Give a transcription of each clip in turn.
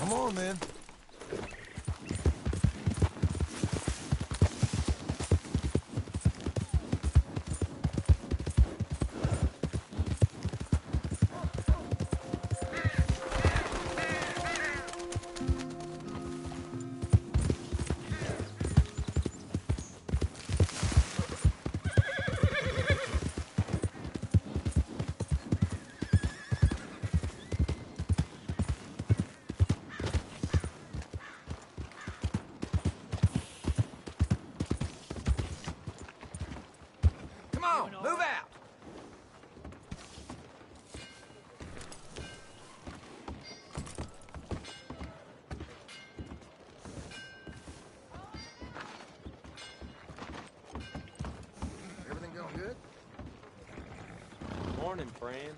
Come on, then. Move out! Everything going good? Morning, friend.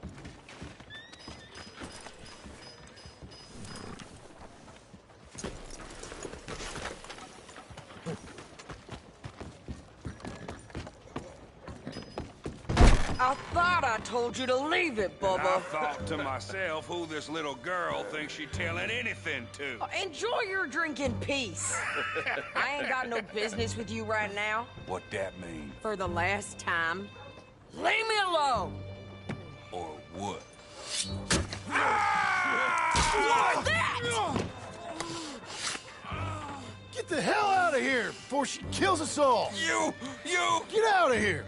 I thought I told you to leave it, Bubba. I thought to myself who this little girl thinks she's telling anything to. Enjoy your drink in peace. I ain't got no business with you right now. What that mean? For the last time, leave me alone. Or what? What's that? Get the hell out of here before she kills us all! You! Get out of here!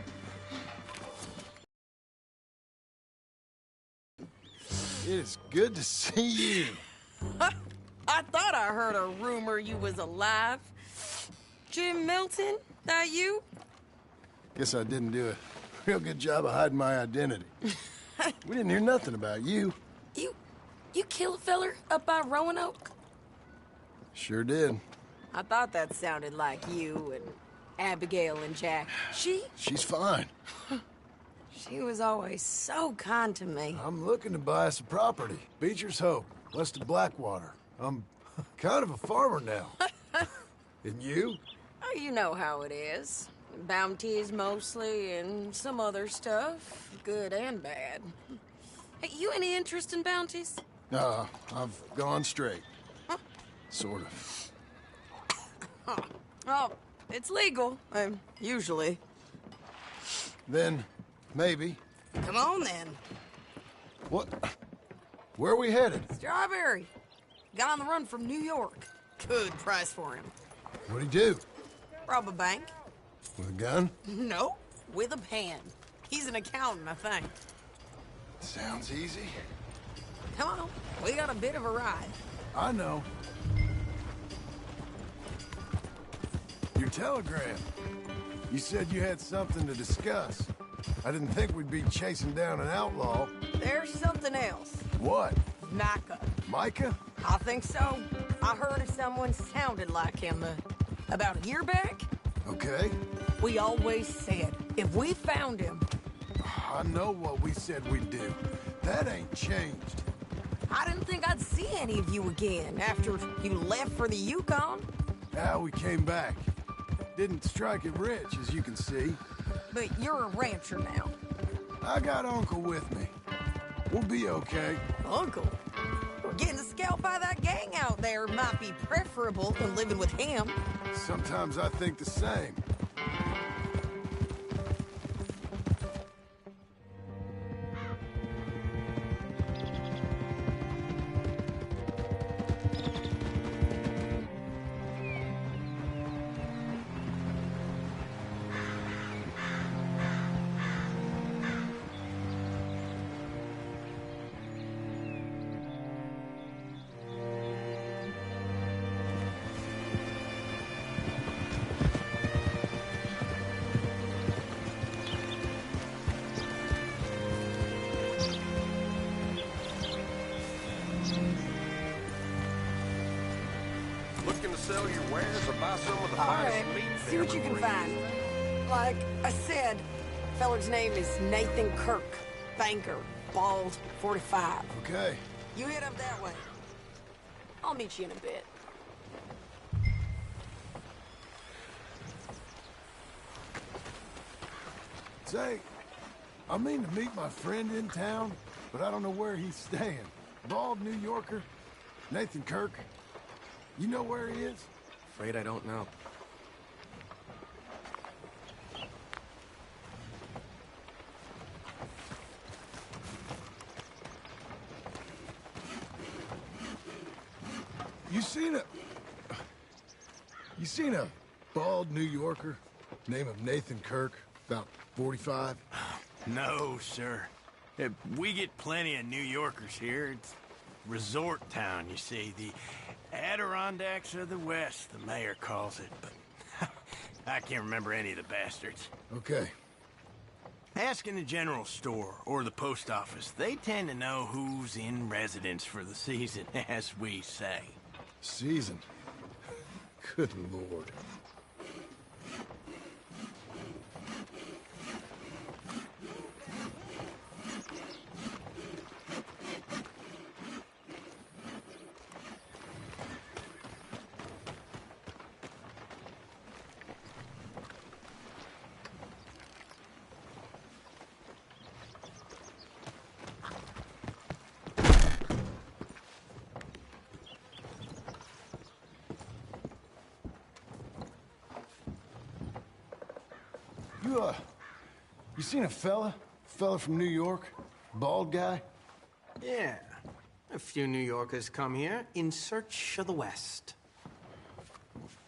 It is good to see you. I thought I heard a rumor you was alive. Jim Milton, that you? Guess I didn't do a real good job of hiding my identity. We didn't hear nothing about you. You kill a feller up by Roanoke? Sure did. I thought that sounded like you and Abigail and Jack. She's fine. She was always so kind to me. I'm looking to buy us a property. Beecher's Hope, west of Blackwater. I'm kind of a farmer now. And you? Oh, you know how it is. Bounties mostly, and some other stuff, good and bad. Hey, you any interest in bounties? I've gone straight. Huh? Sort of. Oh, it's legal, usually. Then, maybe. Come on, then. What? Where are we headed? Strawberry. Got on the run from New York. Good price for him. What'd he do? Rob a bank? With a gun? No, with a pen. He's an accountant, I think. Sounds easy. Come on, we got a bit of a ride. I know. Your telegram. You said you had something to discuss. I didn't think we'd be chasing down an outlaw. There's something else. What? Micah. Micah? I think so. I heard of someone sounded like him about a year back. Okay. We always said, if we found him... I know what we said we'd do. That ain't changed. I didn't think I'd see any of you again after you left for the Yukon. Now we came back. Didn't strike it rich, as you can see. But you're a rancher now. I got Uncle with me. We'll be okay. Uncle? Getting scalped by that gang out there might be preferable to living with him. Sometimes I think the same. Looking to sell your wares or buy some of the All finest right, meat? see what you can find. Like I said, feller's name is Nathan Kirk. Banker, bald, 45. Okay. You head up that way. I'll meet you in a bit. Say, I mean to meet my friend in town, but I don't know where he's staying. Bald New Yorker? Nathan Kirk? You know where he is? Afraid I don't know. You seen a bald New Yorker, name of Nathan Kirk, about 45? No, sir. We get plenty of New Yorkers here. It's resort town, you see. The Adirondacks of the West, the mayor calls it, but I can't remember any of the bastards. Okay. Ask in the general store or the post office. They tend to know who's in residence for the season, as we say. Season? Good Lord. You seen a fella? Fella from New York? Bald guy? Yeah. A few New Yorkers come here in search of the West.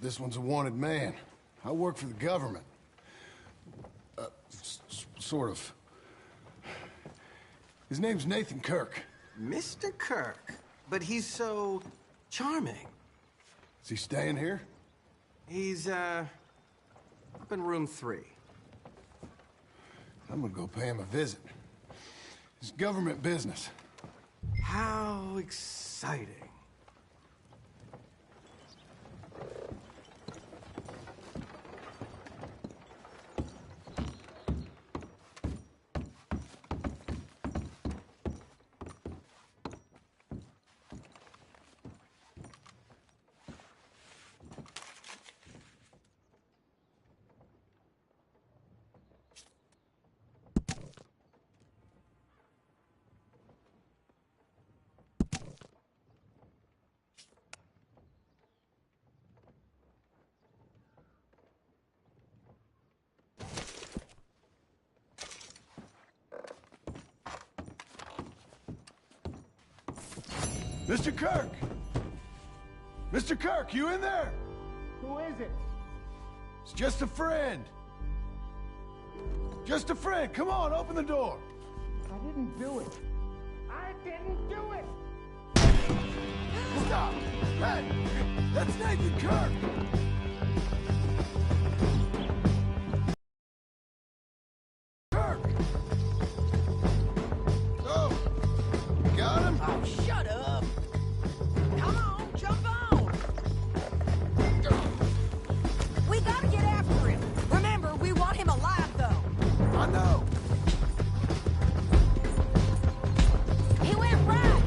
This one's a wanted man. I work for the government. Sort of. His name's Nathan Kirk. Mr. Kirk? But he's so charming. Is he staying here? He's, up in room 3. I'm gonna go pay him a visit. It's government business. How exciting. Mr. Kirk! Mr. Kirk, you in there? Who is it? It's just a friend. Just a friend. Come on, open the door. I didn't do it. I didn't do it! Stop! Hey! That's Nathan Kirk! Kirk! Oh! Got him? Oh, shut up! Come on, jump on! We gotta get after him. Remember, we want him alive, though. I know. He went right.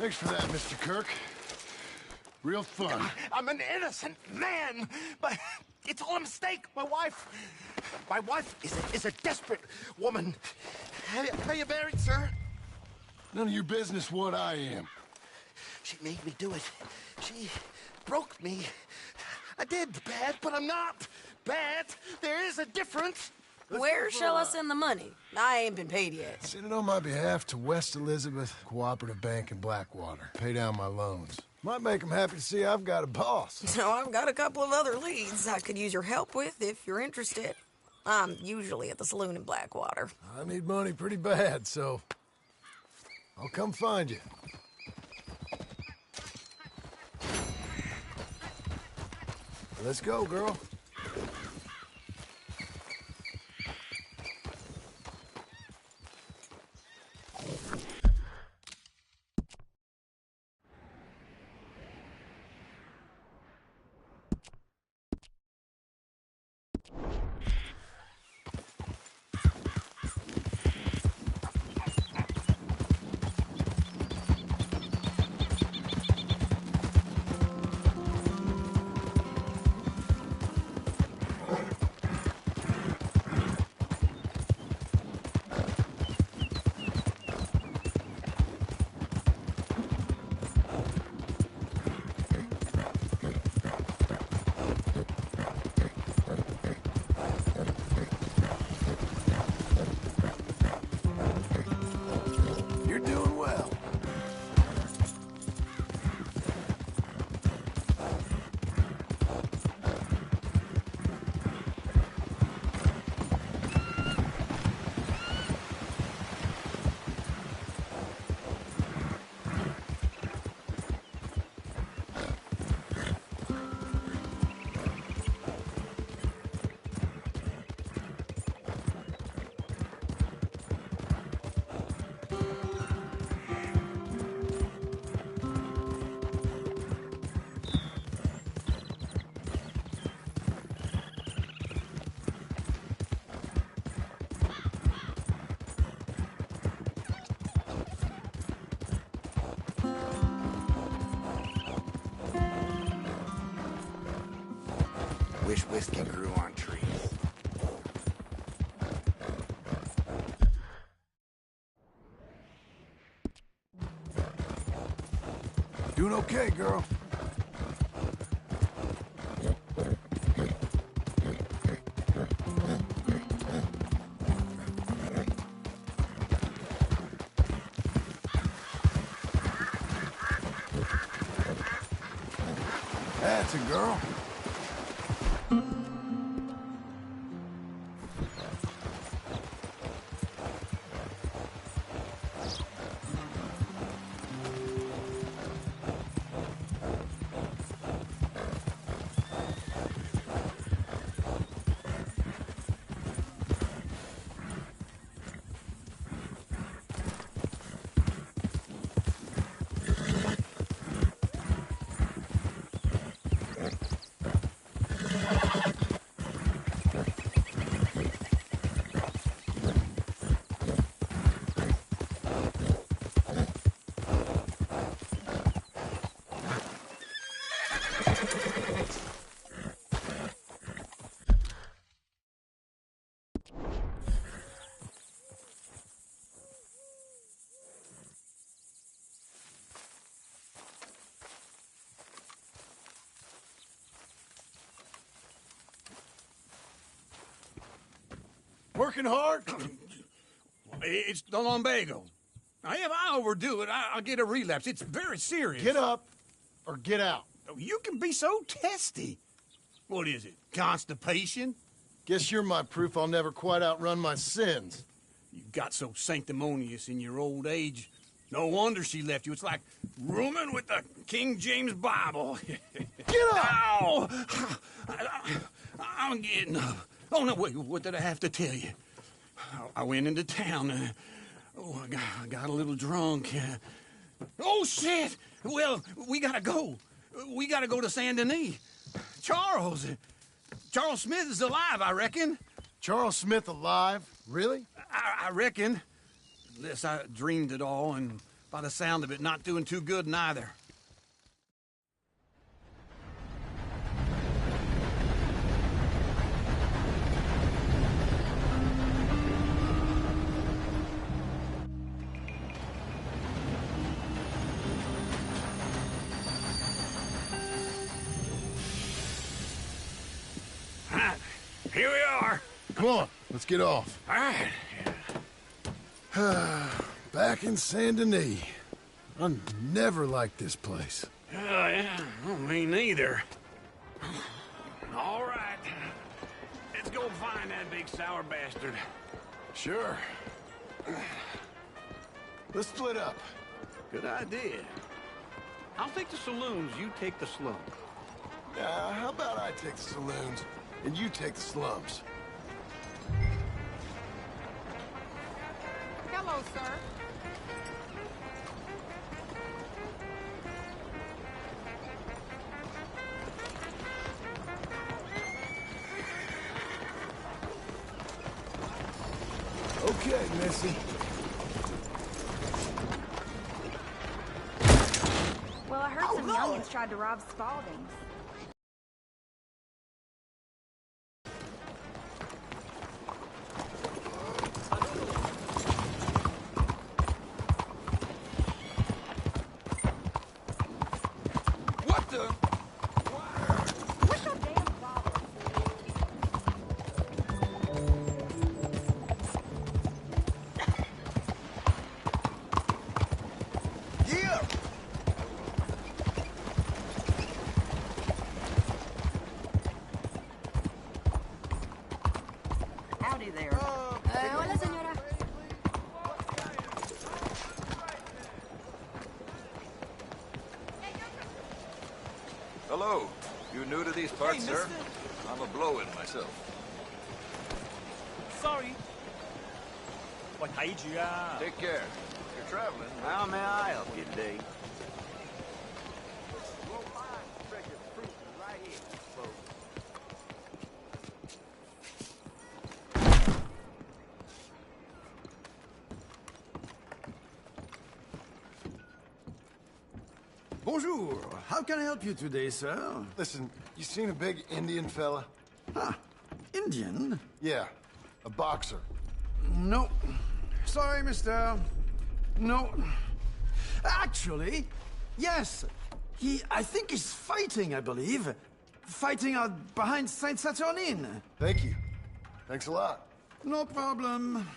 Thanks for that, Mr. Kirk. Real fun. I'm an innocent man, but it's all a mistake. My wife is a desperate woman. How you married, sir? None of your business what I am. She made me do it. She broke me. I did bad, but I'm not bad. There is a difference. Where shall I send the money? I ain't been paid yet. Send it on my behalf to West Elizabeth Cooperative Bank in Blackwater. Pay down my loans. Might make them happy to see I've got a boss. So I've got a couple of other leads I could use your help with if you're interested. I'm usually at the saloon in Blackwater. I need money pretty bad, so I'll come find you. Let's go, girl. You're doing well. Wish whiskey grew on trees. Doing okay, girl. That's a girl. Working hard? It's the lumbago. Now, if I overdo it, I'll get a relapse. It's very serious. Get up or get out. You can be so testy. What is it, constipation? Guess you're my proof I'll never quite outrun my sins. You got so sanctimonious in your old age. No wonder she left you. It's like rooming with the King James Bible. Get up! Ow! I'm getting up. Oh, no, wait, what did I have to tell you? I went into town. I got a little drunk. Oh, shit! Well, we gotta go. We gotta go to Saint Denis. Charles Smith is alive, I reckon. Charles Smith alive? Really? I reckon. Unless I dreamed it all and By the sound of it, not doing too good neither. Here we are. Come on, let's get off. All right. Back in Saint Denis. I never liked this place. Oh, yeah. Well, me neither. All right. Let's go find that big sour bastard. Sure. Let's split up. Good idea. I'll take the saloons, you take the slums. How about I take the saloons and you take the slums? Hello, sir. Okay, Missy. Well, I heard some youngins tried to rob Spaulding's. What the? What's your damn problem? Yeah! Howdy there. Hola, señora. Hello. You new to these parts, sir? I'm a blow-in myself. Sorry. 喂，睇住啊！ Take care. You're traveling. How may I help you today? Bonjour. How can I help you today, sir? Listen, you seen a big Indian fella? Ah, Indian? Yeah, a boxer. No. Sorry, mister. No. Actually, yes. I think he's fighting, I believe. Fighting out behind Saint Saturnine. Thank you. Thanks a lot. No problem.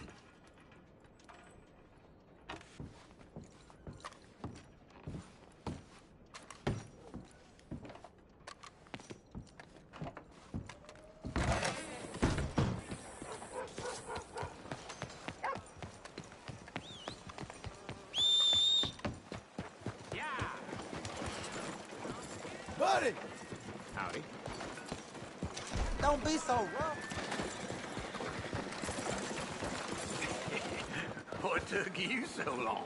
Buddy! Howdy. Don't be so rough. What took you so long?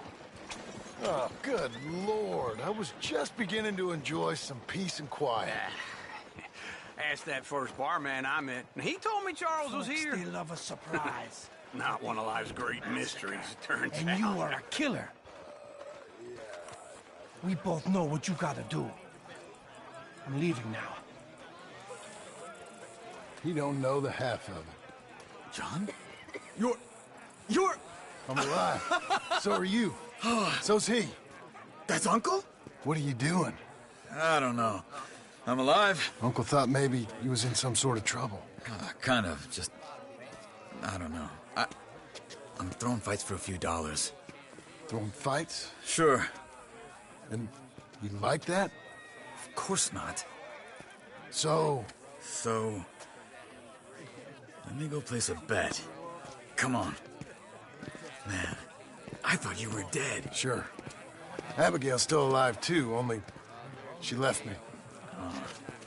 Oh, good Lord. I was just beginning to enjoy some peace and quiet. Asked that first barman I met, and he told me Charles was here. They love a surprise. Not one of life's great mysteries, it turns And out. you are a killer. We both know what you gotta do. I'm leaving now. He don't know the half of it. John? You're... I'm alive. So are you. So's he. That's Uncle? What are you doing? I don't know. I'm alive. Uncle thought maybe he was in some sort of trouble. Kind of. Just... I don't know. I'm throwing fights for a few dollars. Throwing fights? Sure. And you like that? Of course not. So, let me go place a bet. Come on. Man, I thought you were dead. sure. Abigail's still alive too, only she left me.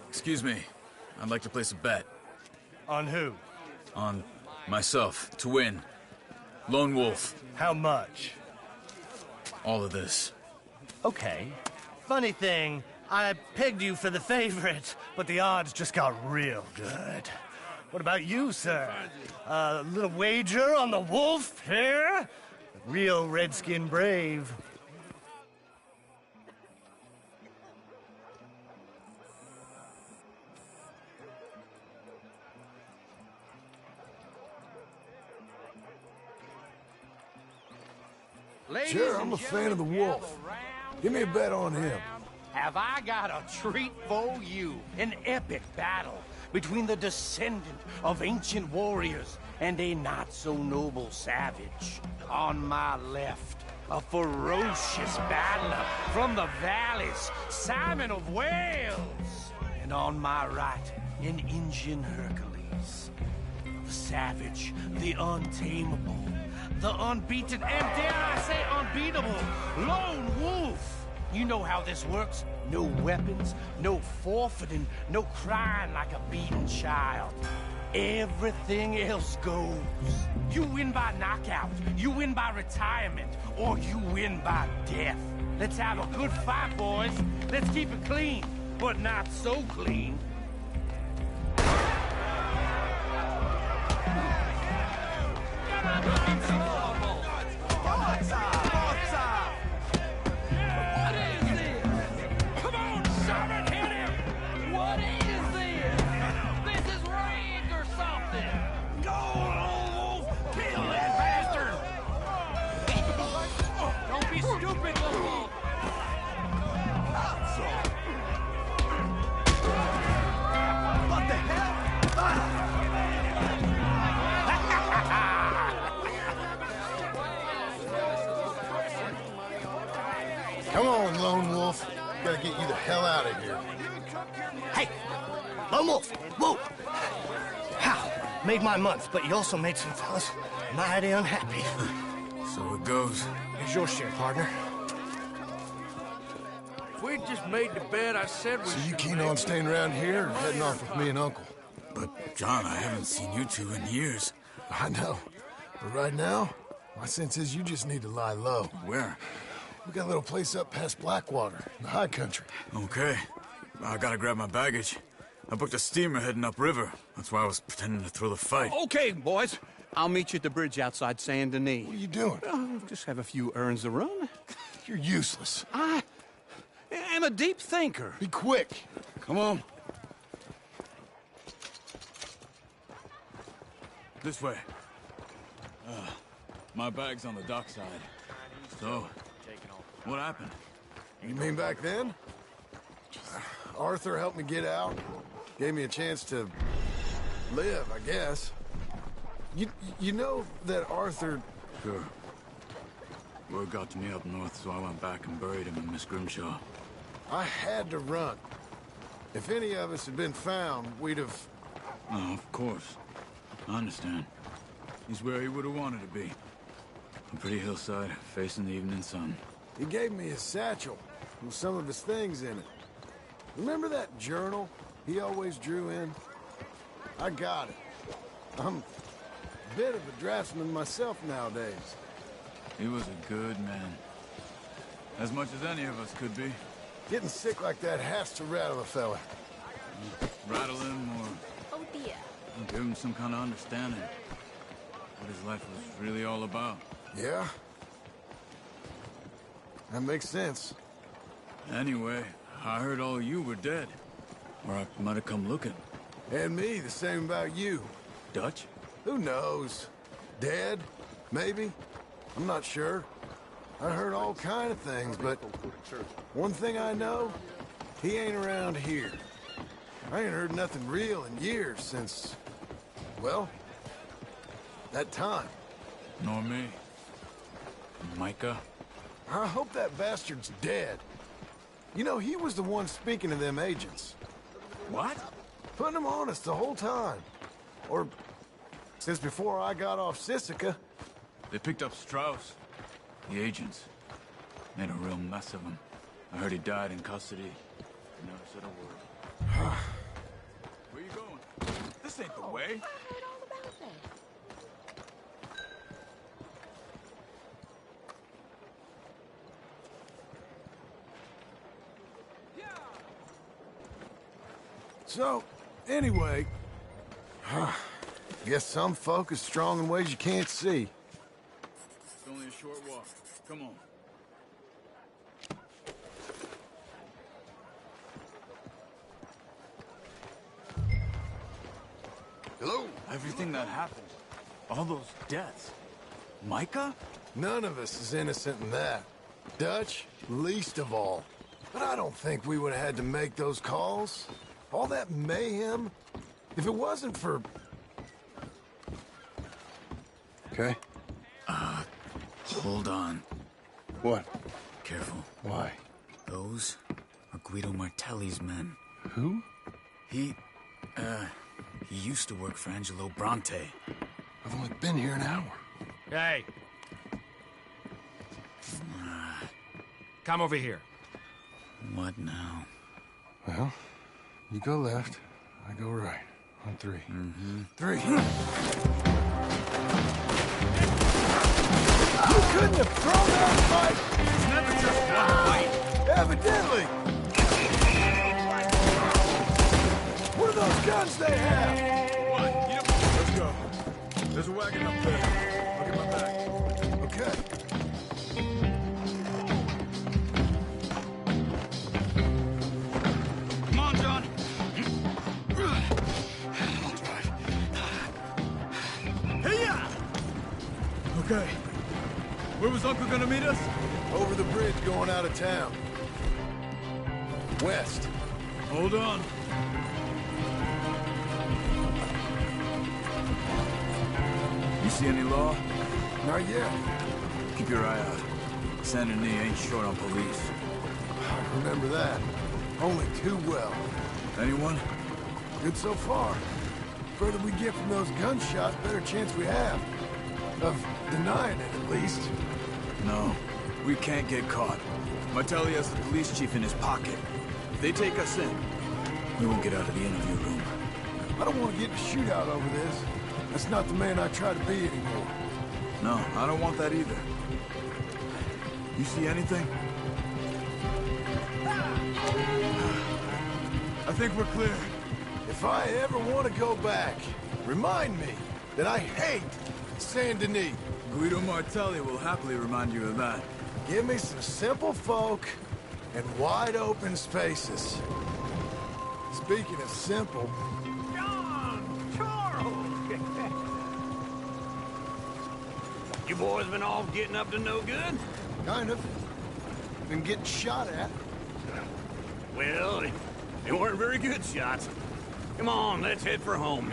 Excuse me. I'd like to place a bet. On who? On myself, to win. Lone Wolf. How much? All of this. Okay. Funny thing, I pegged you for the favorite, but the odds just got real good. What about you, sir? A little wager on the wolf here? Real redskin brave. Sure, I'm a fan of the wolf. Give me a bet on him. Have I got a treat for you? An epic battle between the descendant of ancient warriors and a not-so-noble savage. On my left, a ferocious battler from the valleys, Simon of Wales. And on my right, an Indian Hercules. The savage, the untamable, the unbeaten, and dare I say unbeatable, lone wolf. You know how this works. No weapons, no forfeiting, no crying like a beaten child. Everything else goes. You win by knockout, you win by retirement, or you win by death. Let's have a good fight, boys. Let's keep it clean, but not so clean. Come on, Lone Wolf. Gotta get you the hell out of here. Hey! Lone Wolf! Whoa! How? Made my month, but you also made some fellas mighty unhappy. So it goes. Here's your share, partner. If we'd just made the bet I said we So you should keen make. on staying around here or heading off with me and Uncle? But, John, I haven't seen you two in years. I know. But right now, my sense is you just need to lie low. Where? We got a little place up past Blackwater, in the high country. Okay. I gotta grab my baggage. I booked a steamer heading upriver. That's why I was pretending to throw the fight. Okay, boys. I'll meet you at the bridge outside Saint Denis. What are you doing? Just have a few errands to run. You're useless. I am a deep thinker. Be quick. Come on. This way. My bag's on the dockside. So, what happened? You mean back then? Arthur helped me get out. Gave me a chance to live, I guess. You know that Arthur... Sure. Word got to me up north, so I went back and buried him in Miss Grimshaw. I had to run. If any of us had been found, we'd have... Oh, of course. I understand. He's where he would have wanted to be. A pretty hillside, facing the evening sun. He gave me his satchel with some of his things in it. Remember that journal he always drew in? I got it. I'm a bit of a draftsman myself nowadays. He was a good man. As much as any of us could be. Getting sick like that has to rattle a fella. Rattle him or Oh dear. give him some kind of understanding. What his life was really all about. Yeah? That makes sense. Anyway, I heard all you were dead. Or I might have come looking. And me, the same about you. Dutch? Who knows? Dead? Maybe? I'm not sure. I heard all kind of things, but one thing I know, he ain't around here. I ain't heard nothing real in years since, well, that time. Nor me. Micah? I hope that bastard's dead. You know, he was the one speaking to them agents. What? Putting them on us the whole time. Or, since before I got off Sisika. They picked up Strauss. The agents. Made a real mess of him. I heard he died in custody. He never said a word. Where you going? This ain't the way. So, anyway, guess some folk is strong in ways you can't see. It's only a short walk. Come on. Hello? Everything that happened. All those deaths. Micah? None of us is innocent in that. Dutch, least of all. But I don't think we would have had to make those calls. All that mayhem. If it wasn't for... Okay. Hold on. What? Careful. Why? Those are Guido Martelli's men. Who? He used to work for Angelo Bronte. I've only been here an hour. Hey. Come over here. What now? Well, you go left, I go right. On 3. Mm-hmm. 3. You couldn't have thrown that fight! It's never just one fight! Evidently! What are those guns they have? What? You don't... Let's go. There's a wagon up there. I'll get my back. Okay. Come on, John. I'll drive. Hey-ya! Okay. Where was Uncle gonna meet us? Over the bridge going out of town. West. Hold on. You see any law? Not yet. Keep your eye out. Saint Denis ain't short on police. I remember that. Only too well. Anyone? Good so far. Further we get from those gunshots, better chance we have. Of denying it, at least. No. We can't get caught. Martelli has the police chief in his pocket. If they take us in, we won't get out of the interview room. I don't want to get in a shootout over this. That's not the man I try to be anymore. No, I don't want that either. You see anything? I think we're clear. If I ever want to go back, remind me that I hate Saint Denis. Guido Martelli will happily remind you of that. Give me some simple folk and wide open spaces. Speaking of simple... John! Charles! You boys been all getting up to no good? Kind of. Been getting shot at. Well, they weren't very good shots. Come on, let's head for home.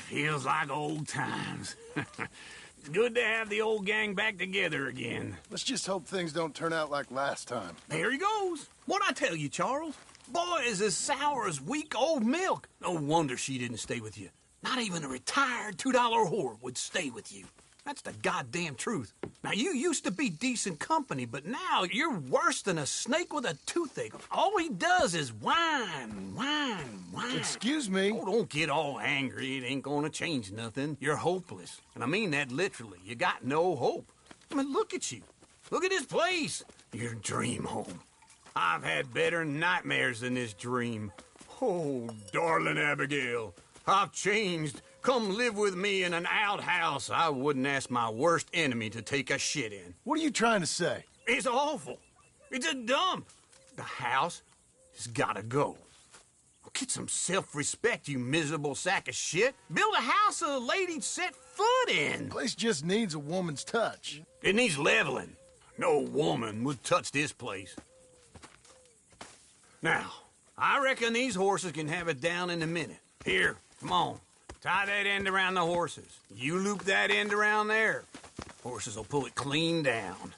Feels like old times. It's good to have the old gang back together again. Let's just hope things don't turn out like last time. There he goes. What'd I tell you, Charles? Boy is as sour as week-old milk. No wonder she didn't stay with you. Not even a retired $2 whore would stay with you. That's the goddamn truth. Now, you used to be decent company, but now you're worse than a snake with a toothache. All he does is whine, whine, whine. Excuse me? Oh, don't get all angry. It ain't gonna change nothing. You're hopeless. And I mean that literally. You got no hope. I mean, look at you. Look at this place. Your dream home. I've had better nightmares than this dream. Oh, darling Abigail, I've changed. Come live with me in an outhouse I wouldn't ask my worst enemy to take a shit in. What are you trying to say? It's awful. It's a dump. The house It's gotta go. Get some self-respect, you miserable sack of shit. Build a house a lady'd set foot in. Place just needs a woman's touch. It needs leveling. No woman would touch this place. Now, I reckon these horses can have it down in a minute. Here, come on. Tie that end around the horses. You loop that end around there. Horses will pull it clean down.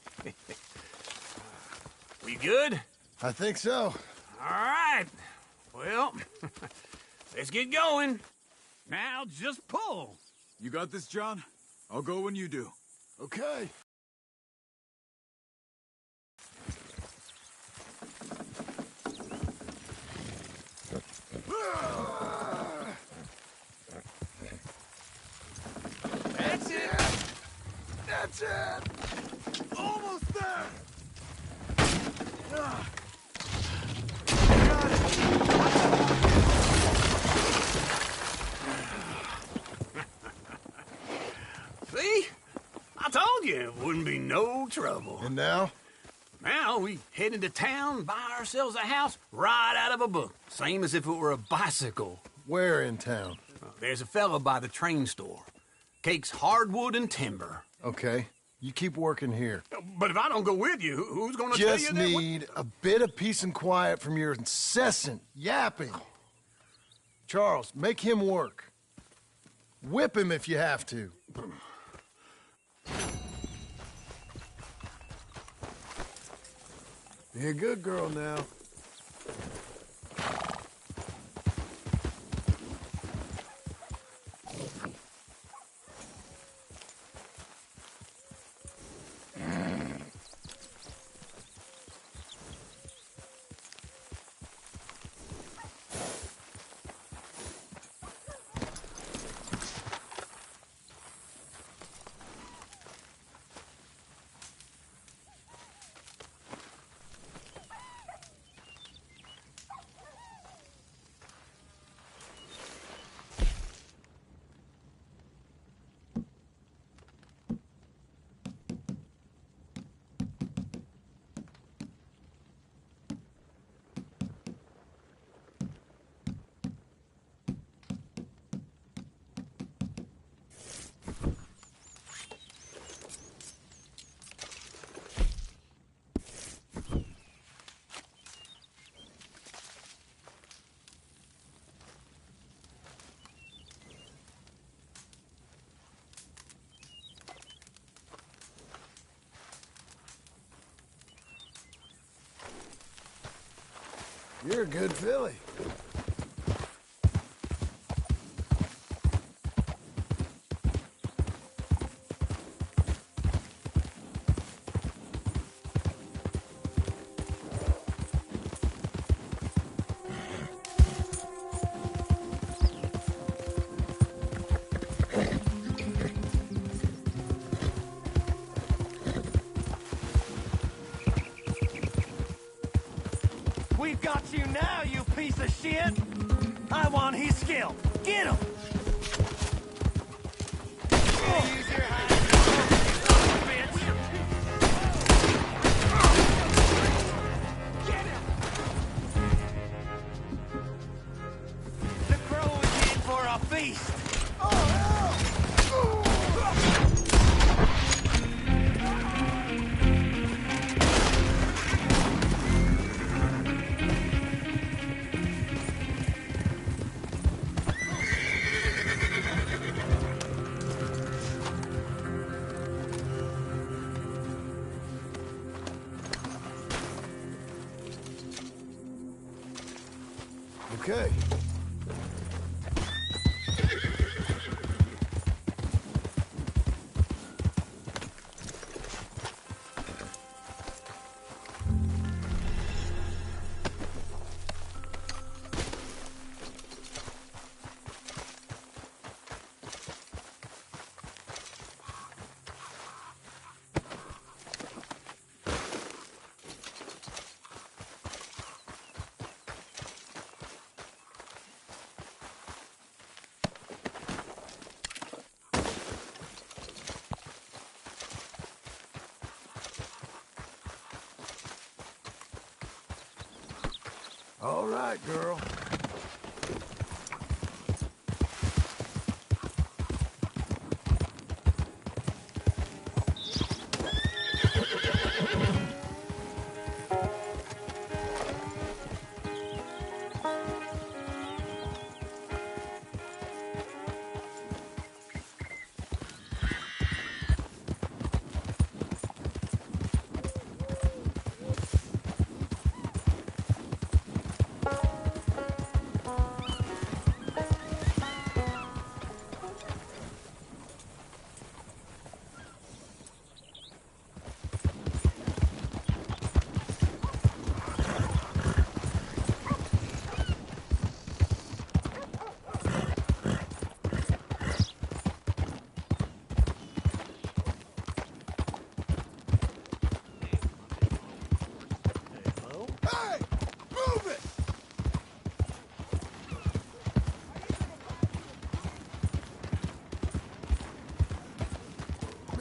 We good? I think so. All right. Well, let's get going. Now, just pull. You got this, John? I'll go when you do. Okay. That's it. That's it. Almost there. Got it. See? I told you it wouldn't be no trouble. And now? Now we head into town, buy ourselves a house right out of a book. Same as if it were a bicycle. Where in town? There's a fella by the train store. Cakes hardwood and timber. Okay. You keep working here. But if I don't go with you, who's gonna tell you Just that? need a bit of peace and quiet from your incessant yapping. Charles, make him work. Whip him if you have to. Be a good girl now. You're a good filly. We've got you now, you piece of shit! I want his skill. Get him! Use your hands, bitch! Get him! The crow is in for a feast! Okay. All right, girl.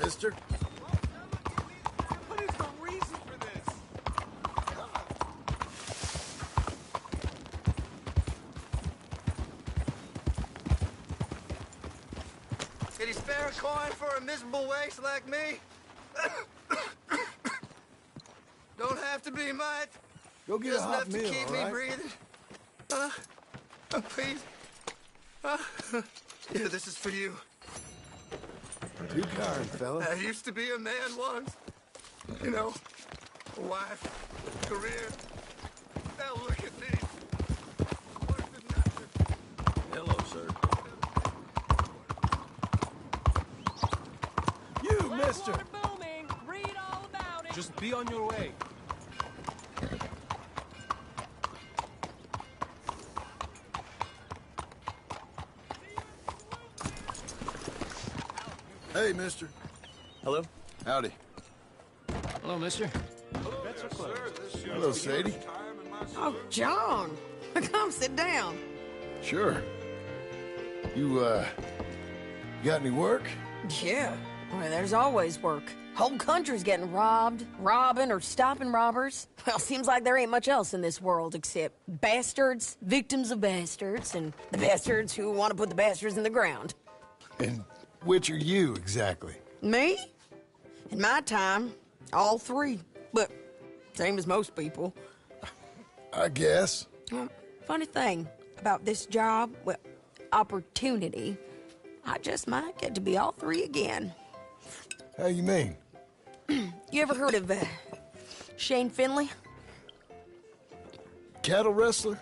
Mister? What is the reason for this? Can you spare a coin for a miserable waste like me? Don't have to be much. Go get Just a hot enough to meal, keep all me right? breathing. Please. Yeah, this is for you. Too kind, fella. I used to be a man once. You know, a wife, career. Now look at me. Worse than nothing. Hello, sir. You, mister! Booming. Read all about it. Just be on your way. Hey, mister. Hello? Howdy. Hello, mister. Hello, Sadie. Oh, John. Come sit down. Sure. You got any work? Yeah. Well, there's always work. Whole country's getting robbed, robbing, or stopping robbers. Well, seems like there ain't much else in this world except bastards, victims of bastards, and the bastards who want to put the bastards in the ground. And which are you, exactly? Me? In my time, all three. But same as most people. I guess. Funny thing about this job, well, opportunity, I just might get to be all three again. How you mean? You ever heard of Shane Finley? Cattle wrestler?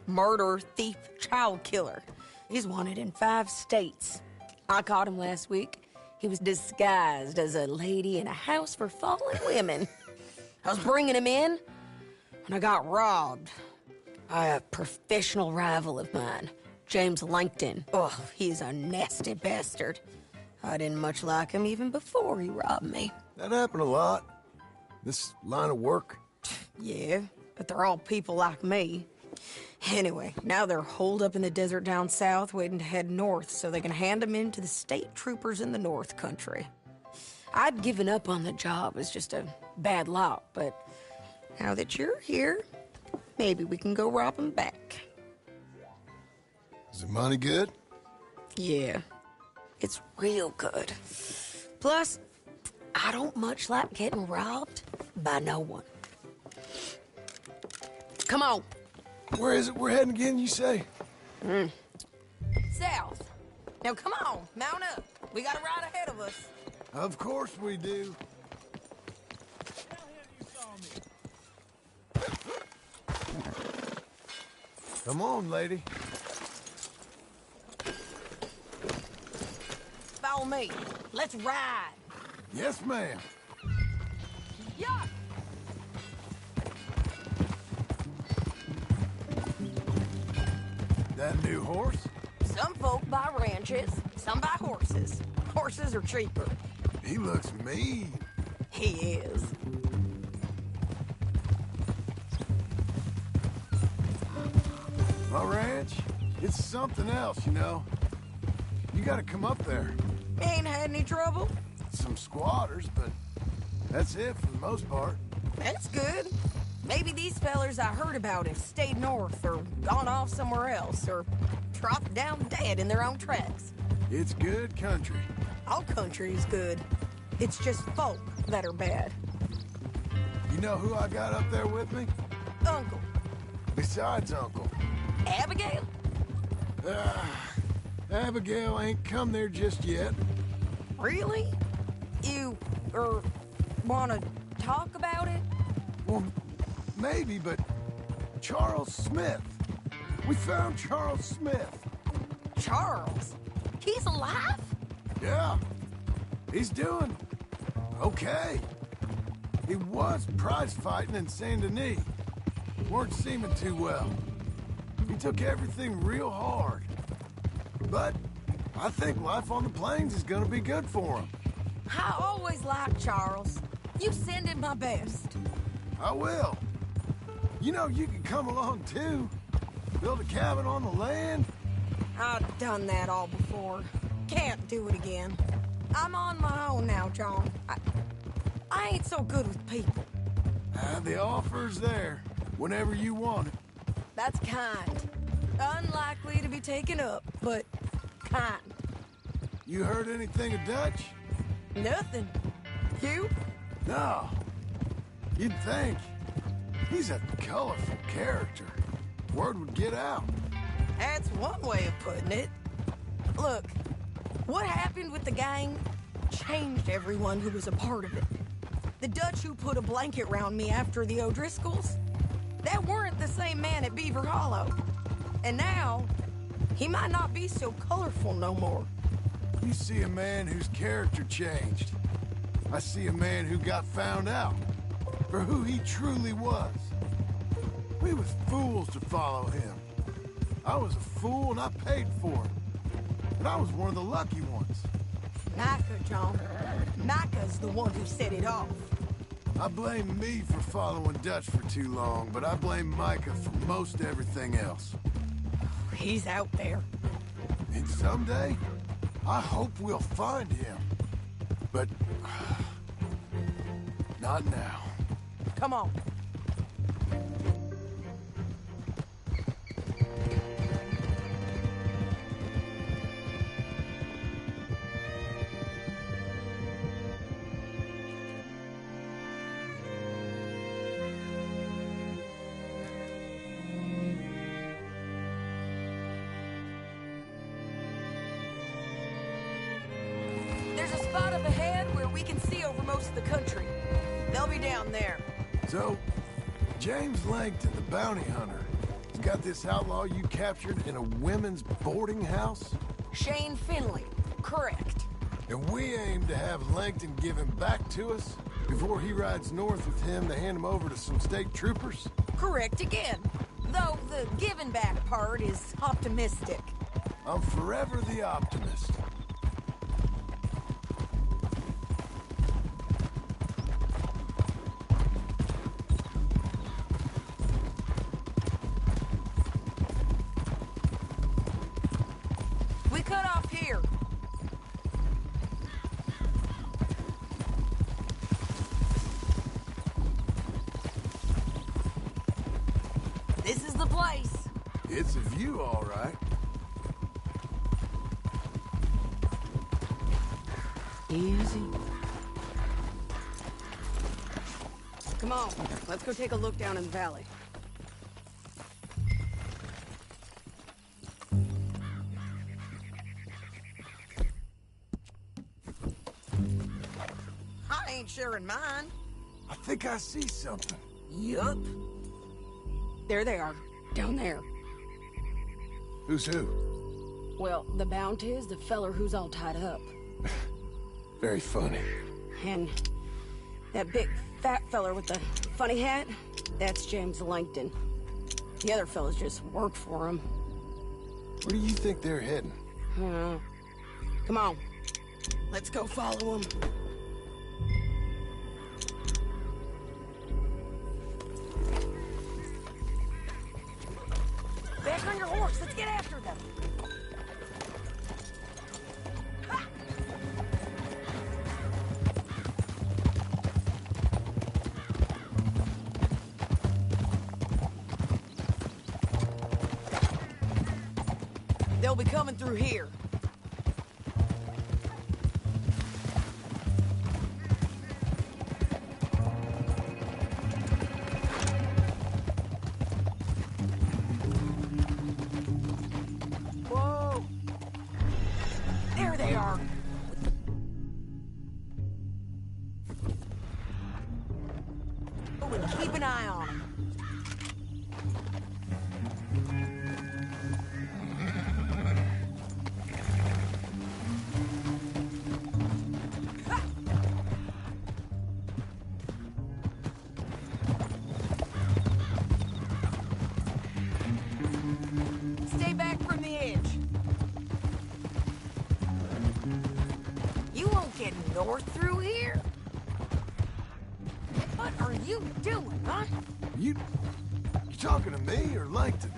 Murderer, thief, child killer. He's wanted in 5 states. I caught him last week. He was disguised as a lady in a house for fallen women. I was bringing him in when I got robbed by a professional rival of mine, James Langton. Oh, he's a nasty bastard. I didn't much like him even before he robbed me. That happened a lot. This line of work. Yeah, but they're all people like me. Anyway, now they're holed up in the desert down south, waiting to head north so they can hand them in to the state troopers in the north country. I'd given up on the job as just a bad lot, but now that you're here, maybe we can go rob them back. Is the money good? Yeah, it's real good. Plus, I don't much like getting robbed by no one. Come on. Where is it we're heading again, you say? South. Now come on, mount up. We got a ride ahead of us. Of course we do. Come on, lady. Follow me. Let's ride. Yes, ma'am. Yeah. That new horse? Some folk buy ranches, some buy horses. Horses are cheaper. He looks mean. He is. My ranch, it's something else, you know. You gotta come up there. Ain't had any trouble? Some squatters, but that's it for the most part. That's good. Maybe these fellers I heard about have stayed north or gone off somewhere else or dropped down dead in their own tracks. It's good country. All country is good. It's just folk that are bad. You know who I got up there with me? Uncle. Besides Uncle. Abigail? Abigail ain't come there just yet. Really? You, wanna talk about it? Well, maybe, but Charles Smith. We found Charles Smith. Charles? He's alive? Yeah. He's doing okay. He was prize fighting in Saint Denis. Weren't seeming too well. He took everything real hard. But I think life on the plains is gonna be good for him. I always liked Charles. You send him my best. I will. You know, you can come along too. Build a cabin on the land. I've done that all before. Can't do it again. I'm on my own now, John. I ain't so good with people. The offer's there, whenever you want it. That's kind. Unlikely to be taken up, but kind. You heard anything of Dutch? Nothing. You? No. You'd think. He's a colorful character. Word would get out. That's one way of putting it. Look, what happened with the gang changed everyone who was a part of it. The Dutch who put a blanket round me after the O'Driscolls, that weren't the same man at Beaver Hollow. And now, he might not be so colorful no more. You see a man whose character changed. I see a man who got found out for who he truly was. We was fools to follow him. I was a fool and I paid for it. But I was one of the lucky ones. Micah, John. Micah's the one who set it off. I blame me for following Dutch for too long, but I blame Micah for most everything else. He's out there. And someday, I hope we'll find him. But not now. Come on. There's a spot up ahead where we can see over most of the country. They'll be down there. So, James Langton, the bounty hunter, has got this outlaw you captured in a women's boarding house? Shane Finley. Correct. And we aim to have Langton give him back to us before he rides north with him to hand him over to some state troopers? Correct again. Though the giving back part is optimistic. I'm forever the optimist. We cut off here. This is the place. It's a view, all right. Easy. Come on, let's go take a look down in the valley. I ain't sharing mine. I think I see something. Yup. There they are, down there. Who's who? Well, the bounty is the feller who's all tied up. Very funny. And that big fat feller with the funny hat, that's James Langton. The other fellas just work for him. Where do you think they're heading? Come on. Let's go follow them. Back on your horse. Let's get after them. They'll be coming through here. Whoa! There they are. Oh, and keep an eye on them. Stay back from the edge. You won't get north through here. What are you doing, huh? You talking to me or Langton?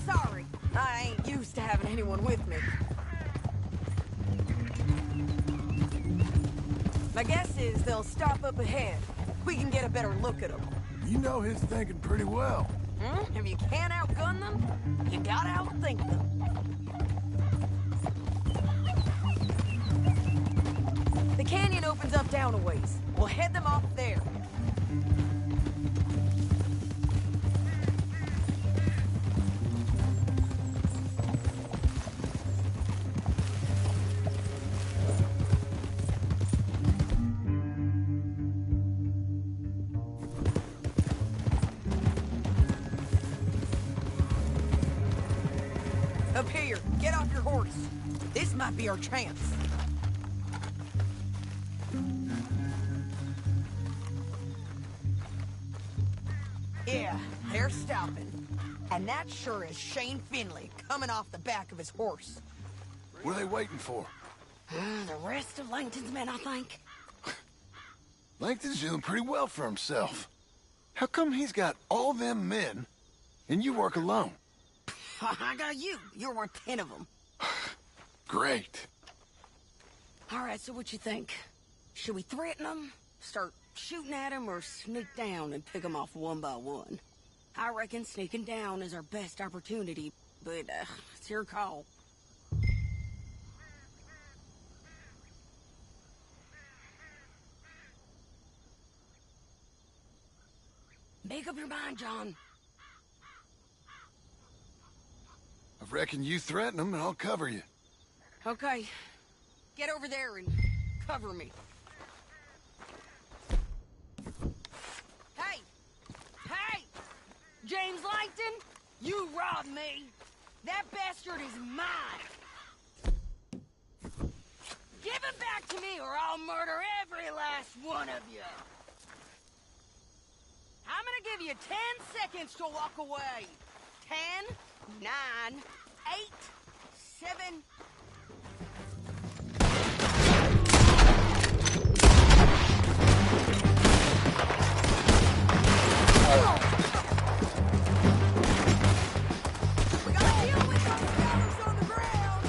Sorry, I ain't used to having anyone with me. My guess is they'll stop up ahead. We can get a better look at them. You know his thinking pretty well. If you can't outgun them, you gotta outthink them. The canyon opens up down a ways. We'll head them off there. Up here, get off your horse. This might be our chance. Yeah, they're stopping. And that sure is Shane Finley coming off the back of his horse. What are they waiting for? The rest of Langton's men, I think. Langton's doing pretty well for himself. How come he's got all them men, and you work alone? I got you. You're worth 10 of them. Great. All right, so what you think? Should we threaten them, start shooting at them, or sneak down and pick them off one by one? I reckon sneaking down is our best opportunity, but it's your call. Make up your mind, John. I reckon you threaten them and I'll cover you. Okay. Get over there and cover me. Hey! Hey! James Langton, you robbed me. That bastard is mine. Give him back to me or I'll murder every last one of you. I'm gonna give you 10 seconds to walk away. 10, 9, 8, 7... We gotta deal with those fellas on the ground.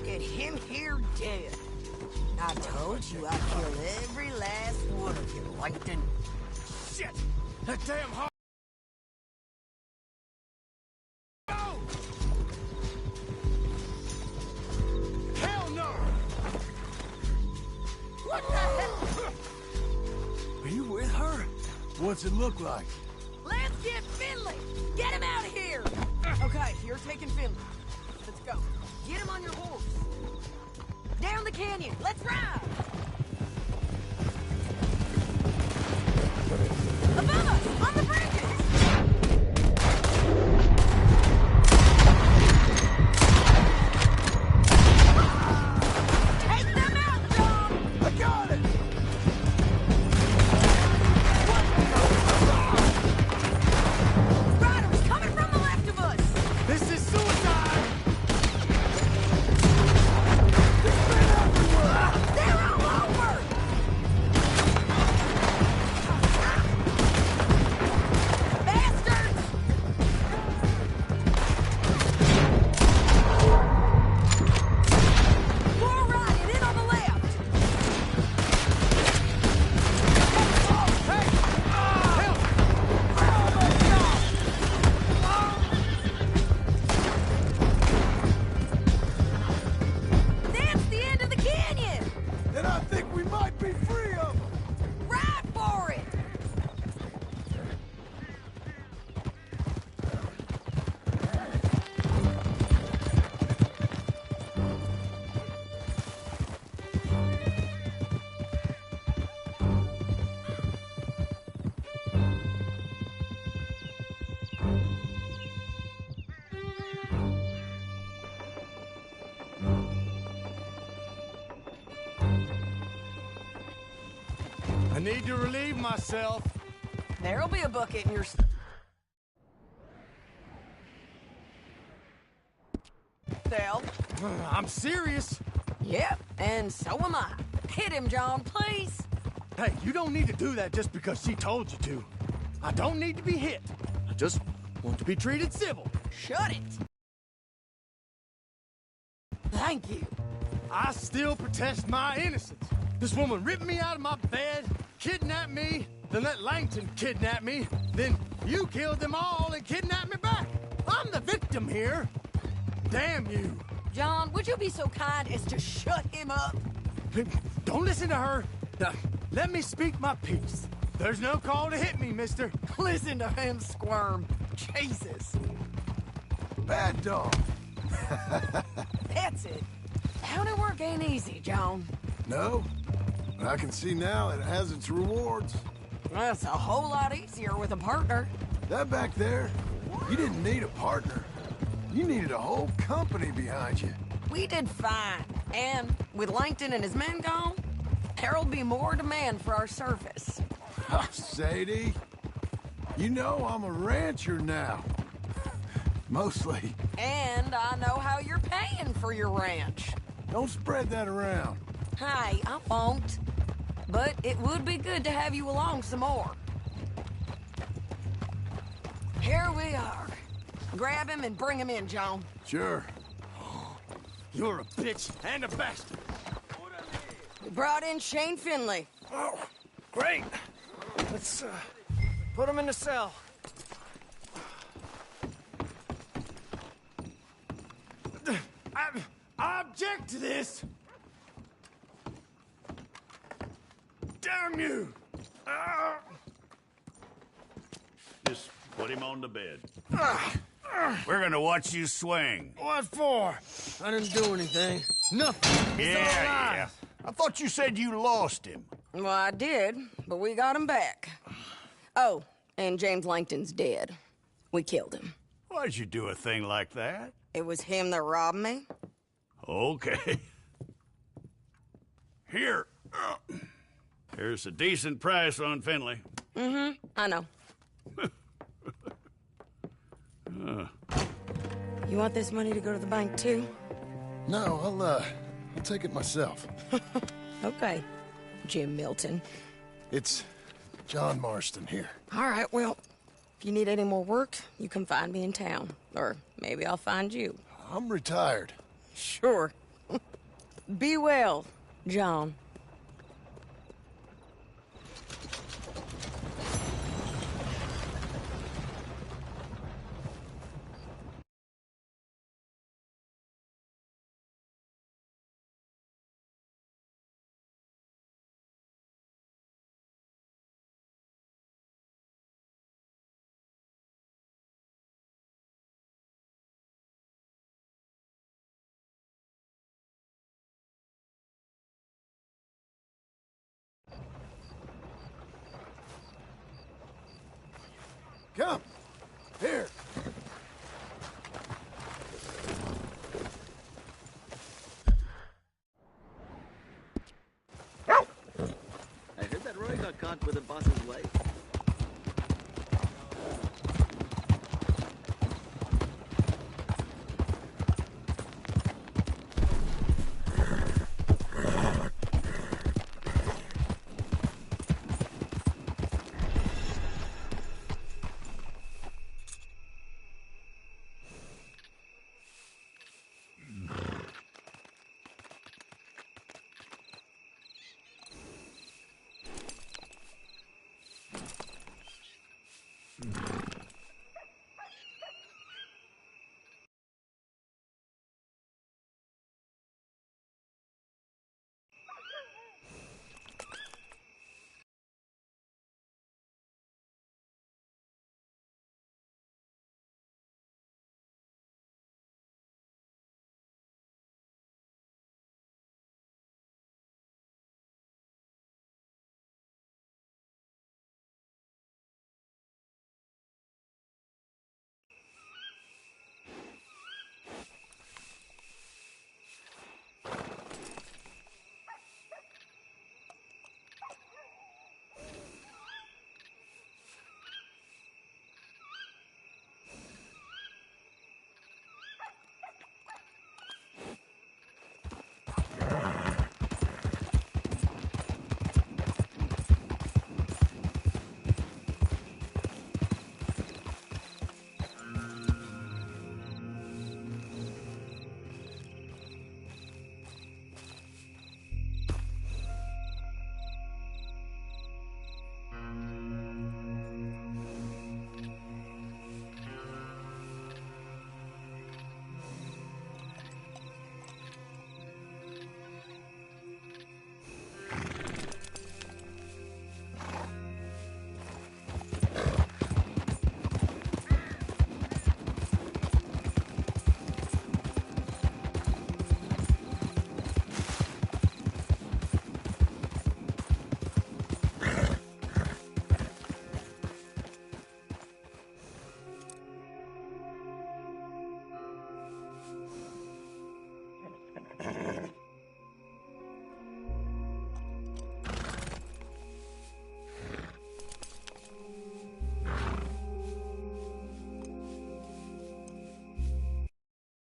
look at him here dead. I told you I'd kill every last one of you, Langton. Shit! That damn heart. No! Hell no! What the hell? Are you with her? What's it look like? Let's get Finley! Get him out of here! Okay, you're taking Finley. Let's go. Get him on your horse. Down the canyon. Let's ride! Above us! On the bridges! Take them out, John! I got it! Riders coming from the left of us! This is suicide! They're all over! Bastards! More right and in on the left! That's the end of the canyon! And I think we might be free of them! Ride for it! I need to relieve myself. There'll be a bucket in your... Dale. I'm serious. Yep, and so am I. Hit him, John, please. Hey, you don't need to do that just because she told you to. I don't need to be hit. I just want to be treated civil. Shut it. Thank you. I still protest my innocence. This woman ripped me out of my bed, kidnapped me, then let Langton kidnap me, then you killed them all and kidnapped me back. I'm the victim here. Damn you. John, would you be so kind as to shut him up? Don't listen to her. Let me speak my piece. There's no call to hit me, mister. Listen to him squirm. Jesus. Bad dog. That's it. County work ain't easy, John. No, but I can see now it has its rewards. That's a whole lot easier with a partner. That back there, you didn't need a partner. You needed a whole company behind you. We did fine. And with Langton and his men gone, there'll be more demand for our service. Sadie, you know I'm a rancher now. Mostly. And I know how you're paying for your ranch. Don't spread that around. Hey, I won't. But it would be good to have you along some more. Here we are. Grab him and bring him in, John. Sure. You're a bitch and a bastard. We brought in Shane Finley. Oh, great. Let's, put him in the cell. I object to this. Damn you. Just put him on the bed. We're gonna watch you swing. What for? I didn't do anything. Nothing. He's all right. Yeah. I thought you said you lost him. Well, I did, but we got him back. Oh, and James Langton's dead. We killed him. Why'd you do a thing like that? It was him that robbed me. Okay. Here. Here's a decent price on Finley. Mm-hmm, I know. You want this money to go to the bank, too? No, I'll take it myself. Okay, Jim Milton. It's John Marston here. All right, well, if you need any more work, you can find me in town. Or maybe I'll find you. I'm retired. Sure. Be well, John. Come. Here. I heard that Roy got caught with the boss's wife.